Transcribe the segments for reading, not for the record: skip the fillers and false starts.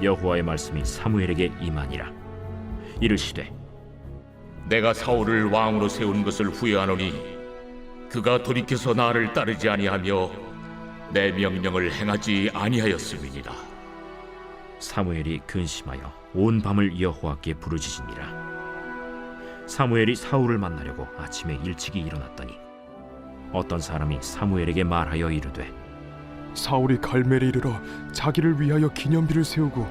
여호와의 말씀이 사무엘에게 임하니라. 이르시되 내가 사울을 왕으로 세운 것을 후회하노니 그가 돌이켜서 나를 따르지 아니하며 내 명령을 행하지 아니하였음이니라. 사무엘이 근심하여 온 밤을 여호와께 부르짖으니라. 사무엘이 사울을 만나려고 아침에 일찍이 일어났더니 어떤 사람이 사무엘에게 말하여 이르되 사울이 갈멜에 이르러 자기를 위하여 기념비를 세우고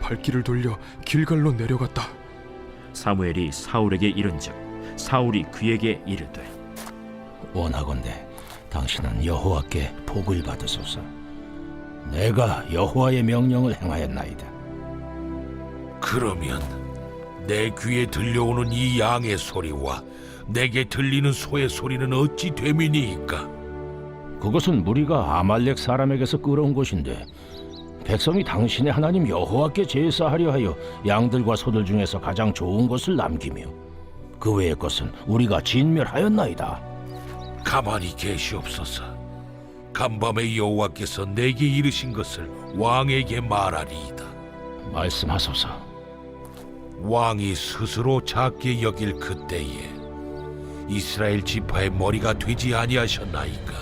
발길을 돌려 길갈로 내려갔다. 사무엘이 사울에게 이른즉 사울이 그에게 이르되 원하건대 당신은 여호와께 복을 받으소서. 내가 여호와의 명령을 행하였나이다. 그러면 내 귀에 들려오는 이 양의 소리와 내게 들리는 소의 소리는 어찌 됨이니이까? 그것은 무리가 아말렉 사람에게서 끌어온 것인데 백성이 당신의 하나님 여호와께 제사하려 하여 양들과 소들 중에서 가장 좋은 것을 남기며 그 외의 것은 우리가 진멸하였나이다. 가만히 계시옵소서. 간밤에 여호와께서 내게 이르신 것을 왕에게 말하리이다. 말씀하소서. 왕이 스스로 작게 여길 그때에 이스라엘 지파의 머리가 되지 아니하셨나이까?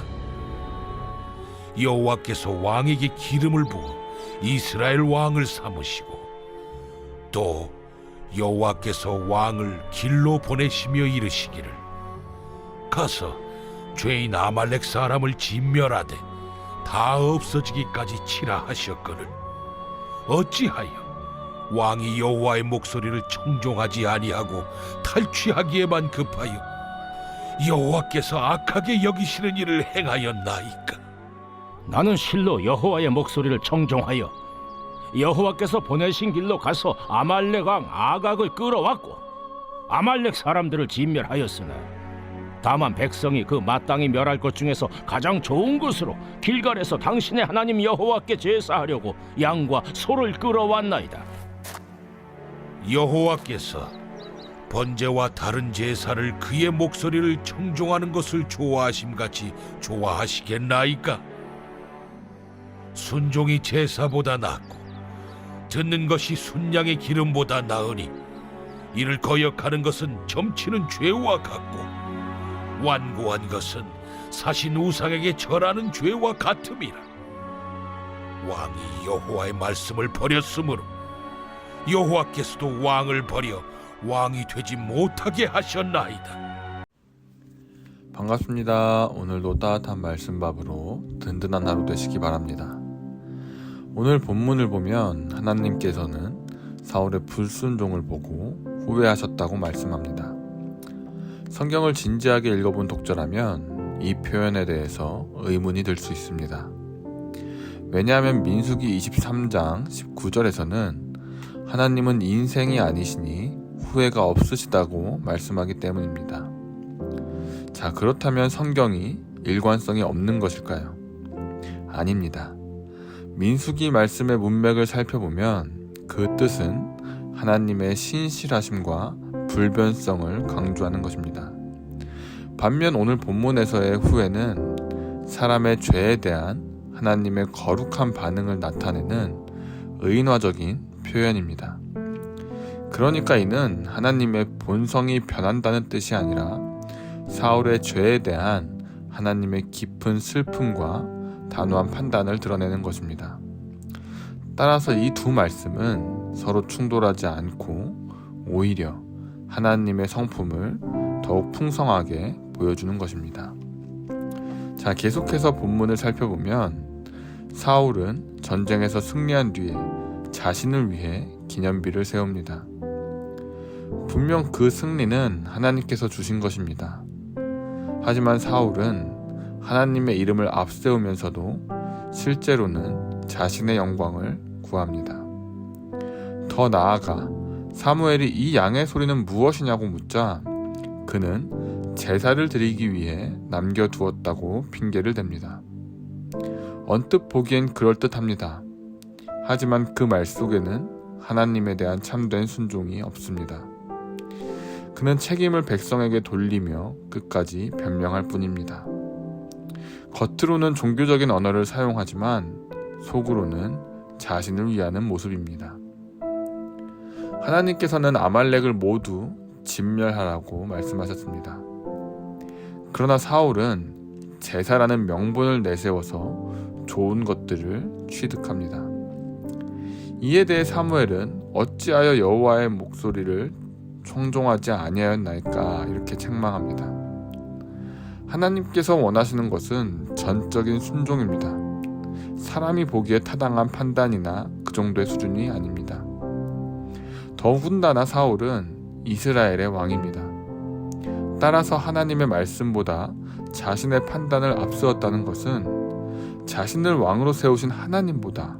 여호와께서 왕에게 기름을 부어 이스라엘 왕을 삼으시고 또 여호와께서 왕을 길로 보내시며 이르시기를 가서 죄인 아말렉 사람을 진멸하되 다 없어지기까지 치라 하셨거늘 어찌하여 왕이 여호와의 목소리를 청종하지 아니하고 탈취하기에만 급하여 여호와께서 악하게 여기시는 일을 행하였나이까? 나는 실로 여호와의 목소리를 청종하여 여호와께서 보내신 길로 가서 아말렉 왕 아각을 끌어왔고 아말렉 사람들을 진멸하였으나 다만 백성이 그 마땅히 멸할 것 중에서 가장 좋은 것으로 길갈에서 당신의 하나님 여호와께 제사하려고 양과 소를 끌어왔나이다. 여호와께서 번제와 다른 제사를 그의 목소리를 청종하는 것을 좋아하심같이 좋아하시겠나이까? 순종이 제사보다 낫고 듣는 것이 순양의 기름보다 나으니 이를 거역하는 것은 점치는 죄와 같고 완고한 것은 사신 우상에게 절하는 죄와 같음이라. 왕이 여호와의 말씀을 버렸으므로 여호와께서도 왕을 버려 왕이 되지 못하게 하셨나이다. 반갑습니다. 오늘도 따뜻한 말씀밥으로 든든한 하루 되시기 바랍니다. 오늘 본문을 보면 하나님께서는 사울의 불순종을 보고 후회하셨다고 말씀합니다. 성경을 진지하게 읽어본 독자라면 이 표현에 대해서 의문이 들 수 있습니다. 왜냐하면 민수기 23장 19절에서는 하나님은 인생이 아니시니 후회가 없으시다고 말씀하기 때문입니다. 자, 그렇다면 성경이 일관성이 없는 것일까요? 아닙니다. 민수기 말씀의 문맥을 살펴보면 그 뜻은 하나님의 신실하심과 불변성을 강조하는 것입니다. 반면 오늘 본문에서의 후회는 사람의 죄에 대한 하나님의 거룩한 반응을 나타내는 의인화적인 표현입니다. 그러니까 이는 하나님의 본성이 변한다는 뜻이 아니라 사울의 죄에 대한 하나님의 깊은 슬픔과 단호한 판단을 드러내는 것입니다. 따라서 이 두 말씀은 서로 충돌하지 않고 오히려 하나님의 성품을 더욱 풍성하게 보여주는 것입니다. 자, 계속해서 본문을 살펴보면 사울은 전쟁에서 승리한 뒤에 자신을 위해 기념비를 세웁니다. 분명 그 승리는 하나님께서 주신 것입니다. 하지만 사울은 하나님의 이름을 앞세우면서도 실제로는 자신의 영광을 구합니다. 더 나아가 사무엘이 이 양의 소리는 무엇이냐고 묻자 그는 제사를 드리기 위해 남겨두었다고 핑계를 댑니다. 언뜻 보기엔 그럴듯합니다. 하지만 그 말 속에는 하나님에 대한 참된 순종이 없습니다. 그는 책임을 백성에게 돌리며 끝까지 변명할 뿐입니다. 겉으로는 종교적인 언어를 사용하지만 속으로는 자신을 위하는 모습입니다. 하나님께서는 아말렉을 모두 진멸하라고 말씀하셨습니다. 그러나 사울은 제사라는 명분을 내세워서 좋은 것들을 취득합니다. 이에 대해 사무엘은 어찌하여 여호와의 목소리를 청종하지 아니하였나이까 이렇게 책망합니다. 하나님께서 원하시는 것은 전적인 순종입니다. 사람이 보기에 타당한 판단이나 그 정도의 수준이 아닙니다. 더군다나 사울은 이스라엘의 왕입니다. 따라서 하나님의 말씀보다 자신의 판단을 앞세웠다는 것은 자신을 왕으로 세우신 하나님보다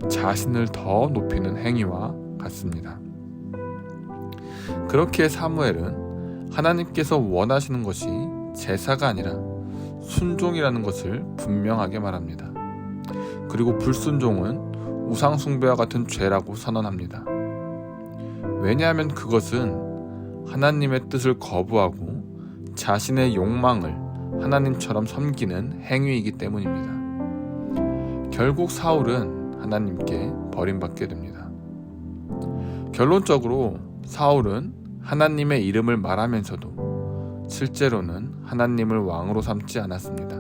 자신을 더 높이는 행위와 같습니다. 그렇기에 사무엘은 하나님께서 원하시는 것이 제사가 아니라 순종이라는 것을 분명하게 말합니다. 그리고 불순종은 우상숭배와 같은 죄라고 선언합니다. 왜냐하면 그것은 하나님의 뜻을 거부하고 자신의 욕망을 하나님처럼 섬기는 행위이기 때문입니다. 결국 사울은 하나님께 버림받게 됩니다. 결론적으로 사울은 하나님의 이름을 말하면서도 실제로는 하나님을 왕으로 삼지 않았습니다.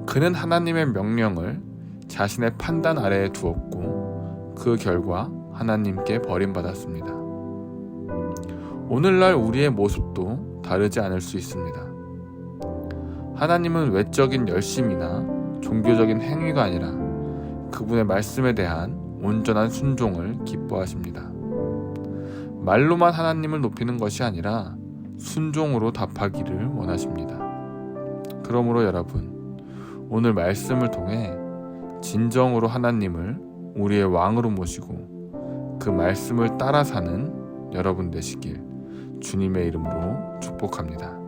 그는 하나님의 명령을 자신의 판단 아래에 두었고 그 결과 하나님께 버림받았습니다. 오늘날 우리의 모습도 다르지 않을 수 있습니다. 하나님은 외적인 열심이나 종교적인 행위가 아니라 그분의 말씀에 대한 온전한 순종을 기뻐하십니다. 말로만 하나님을 높이는 것이 아니라 순종으로 답하기를 원하십니다. 그러므로 여러분, 오늘 말씀을 통해 진정으로 하나님을 우리의 왕으로 모시고 그 말씀을 따라 사는 여러분 되시길 주님의 이름으로 축복합니다.